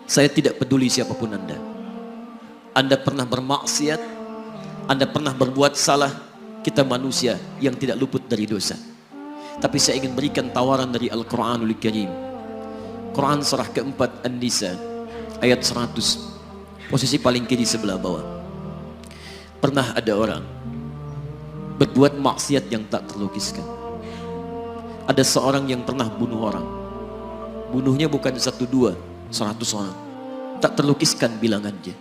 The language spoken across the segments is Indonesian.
Saya tidak peduli siapapun Anda. Anda pernah bermaksiat, Anda pernah berbuat salah. Kita manusia yang tidak luput dari dosa. Tapi saya ingin berikan tawaran dari Al-Quranul Karim. Quran surah keempat An-Nisa ayat 100, posisi paling kiri sebelah bawah. Pernah ada orang berbuat maksiat yang tak terlukiskan. Ada seorang yang pernah bunuh orang. Bunuhnya bukan 1, 2, 100 orang. Tak terlukiskan bilangannya.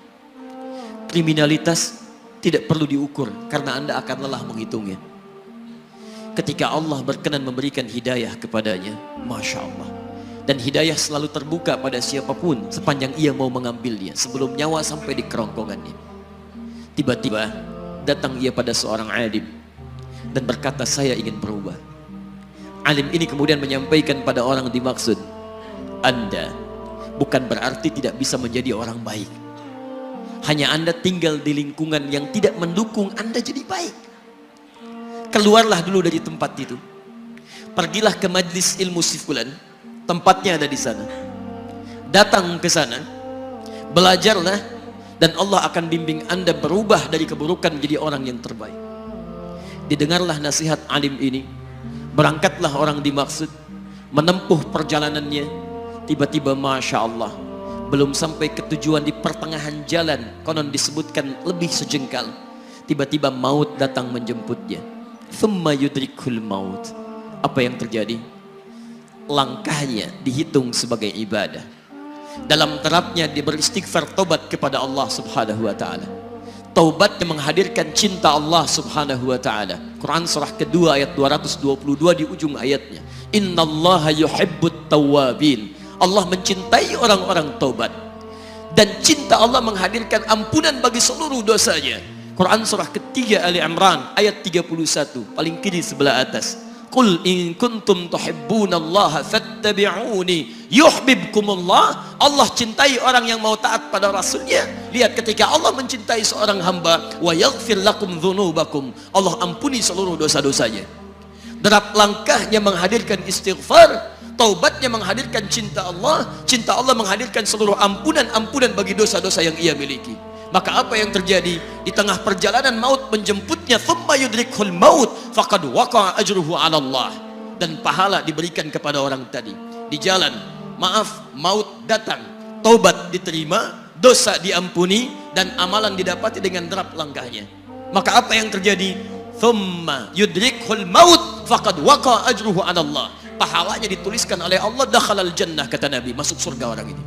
Kriminalitas tidak perlu diukur karena Anda akan lelah menghitungnya. Ketika Allah berkenan memberikan hidayah kepadanya, Masya Allah. Dan hidayah selalu terbuka pada siapapun sepanjang ia mau mengambilnya sebelum nyawa sampai di kerongkongannya. Tiba-tiba datang ia pada seorang alim dan berkata, saya ingin berubah. Alim ini kemudian menyampaikan pada orang dimaksud, Anda bukan berarti tidak bisa menjadi orang baik. Hanya Anda tinggal di lingkungan yang tidak mendukung Anda jadi baik. Keluarlah dulu dari tempat itu. Pergilah ke majlis ilmu si fulan, tempatnya ada di sana. Datang ke sana, belajarlah, dan Allah akan bimbing Anda berubah dari keburukan menjadi orang yang terbaik. Didengarlah nasihat alim ini. Berangkatlah orang dimaksud, menempuh perjalanannya. Tiba-tiba Masya Allah, belum sampai ke tujuan, di pertengahan jalan, konon disebutkan lebih sejengkal, tiba-tiba maut datang menjemputnya. Thumma yudrikul maut. Apa yang terjadi? Langkahnya dihitung sebagai ibadah. Dalam terapnya dia beristighfar, tobat kepada Allah subhanahu wa ta'ala. Taubat yang menghadirkan cinta Allah subhanahu wa ta'ala. Quran surah kedua ayat 222 di ujung ayatnya. Innallaha yuhibbut tawwabin. Allah mencintai orang-orang taubat. Dan cinta Allah menghadirkan ampunan bagi seluruh dosanya. Quran surah ketiga Ali Imran ayat 31, paling kiri sebelah atas. Qul in kuntum tuhibbunallaha fattabi'uni yuhibbukumullah. Allah cintai orang yang mau taat pada Rasulnya. Lihat, ketika Allah mencintai seorang hamba, wa yaghfir lakum dzunubakum, Allah ampuni seluruh dosa-dosanya. Derap langkahnya menghadirkan istighfar, taubatnya menghadirkan cinta Allah menghadirkan seluruh ampunan bagi dosa-dosa yang ia miliki. Maka apa yang terjadi? Di tengah perjalanan maut menjemputnya, thumma yudrikhul maut faqad waqa'a ajruhu 'ala Allah. Dan pahala diberikan kepada orang tadi. Di jalan, maaf, maut datang, taubat diterima, dosa diampuni, dan amalan didapati dengan derap langkahnya. Maka apa yang terjadi? Thumma yudrikhul maut faqad waqa'a ajruhu 'ala Allah. Pahalanya dituliskan oleh Allah, dakhalal jannah, kata Nabi, masuk surga orang ini.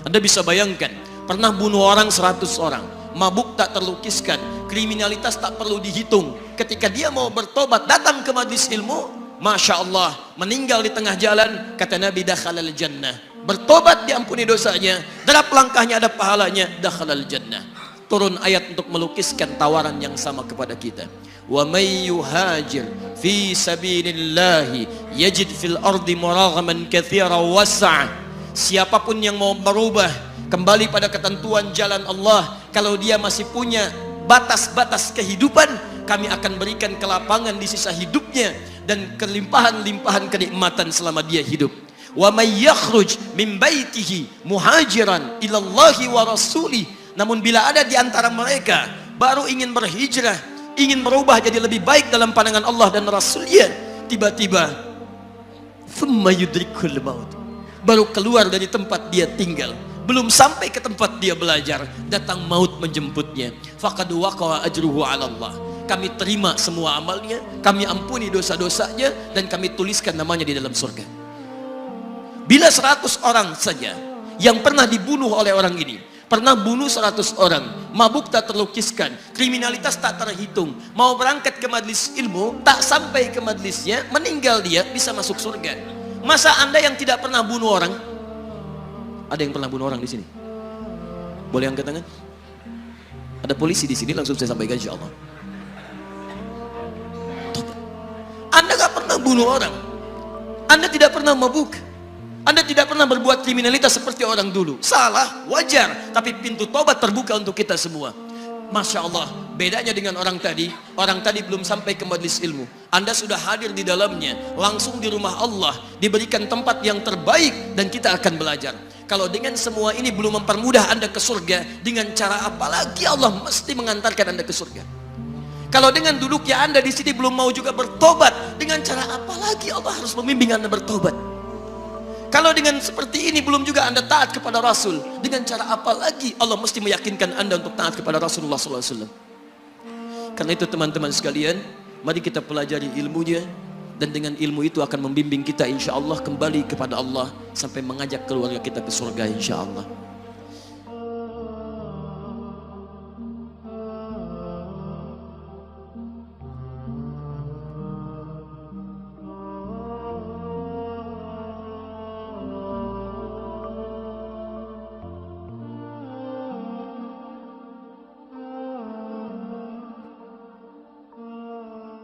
Anda bisa bayangkan, pernah bunuh orang 100 orang, mabuk tak terlukiskan, kriminalitas tak perlu dihitung. Ketika dia mau bertobat, datang ke majlis ilmu, Masya Allah, meninggal di tengah jalan, kata Nabi, dakhalal jannah. Bertobat diampuni dosanya, derap langkahnya ada pahalanya, dakhalal jannah. Turun ayat untuk melukiskan tawaran yang sama kepada kita. Wa may yuhajir fi sabilillahi yajid fil ardi muraghaman katsiran was'a. Siapapun yang mau berubah kembali pada ketentuan jalan Allah, kalau dia masih punya batas-batas kehidupan, kami akan berikan kelapangan di sisa hidupnya dan kelimpahan-limpahan kenikmatan selama dia hidup. Wa may yakhruj min baitihi muhajiran ilallahi wa rasulih. Namun bila ada di antara mereka baru ingin berhijrah, ingin berubah jadi lebih baik dalam pandangan Allah dan Rasulnya, tiba-tiba thumma yudrikul maut, baru keluar dari tempat dia tinggal, belum sampai ke tempat dia belajar, datang maut menjemputnya. Faqad waqa'a ajruhu 'ala Allah. Kami terima semua amalnya, kami ampuni dosa-dosanya, dan kami tuliskan namanya di dalam surga. Bila 100 orang saja yang pernah dibunuh oleh orang ini, pernah bunuh 100 orang, mabuk tak terlukiskan, kriminalitas tak terhitung, mau berangkat ke majlis ilmu, tak sampai ke majlisnya, meninggal dia, bisa masuk surga. Masa Anda yang tidak pernah bunuh orang? Ada yang pernah bunuh orang di sini? Boleh angkat tangan? Ada polisi di sini, langsung saya sampaikan insyaallah. Anda gak pernah bunuh orang, Anda tidak pernah mabuk, Anda tidak pernah berbuat kriminalitas seperti orang dulu. Salah, wajar, tapi pintu tobat terbuka untuk kita semua. Masya Allah, bedanya dengan orang tadi belum sampai ke majlis ilmu, Anda sudah hadir di dalamnya, langsung di rumah Allah, diberikan tempat yang terbaik, dan kita akan belajar. Kalau dengan semua ini belum mempermudah Anda ke surga, dengan cara apa lagi Allah mesti mengantarkan Anda ke surga? Kalau dengan duduknya Anda di sini belum mau juga bertobat, dengan cara apa lagi Allah harus membimbing Anda bertobat? Kalau dengan seperti ini belum juga Anda taat kepada Rasul, dengan cara apa lagi Allah mesti meyakinkan Anda untuk taat kepada Rasulullah SAW? Karena itu teman-teman sekalian, mari kita pelajari ilmunya, dan dengan ilmu itu akan membimbing kita insya Allah kembali kepada Allah sampai mengajak keluarga kita ke surga insya Allah.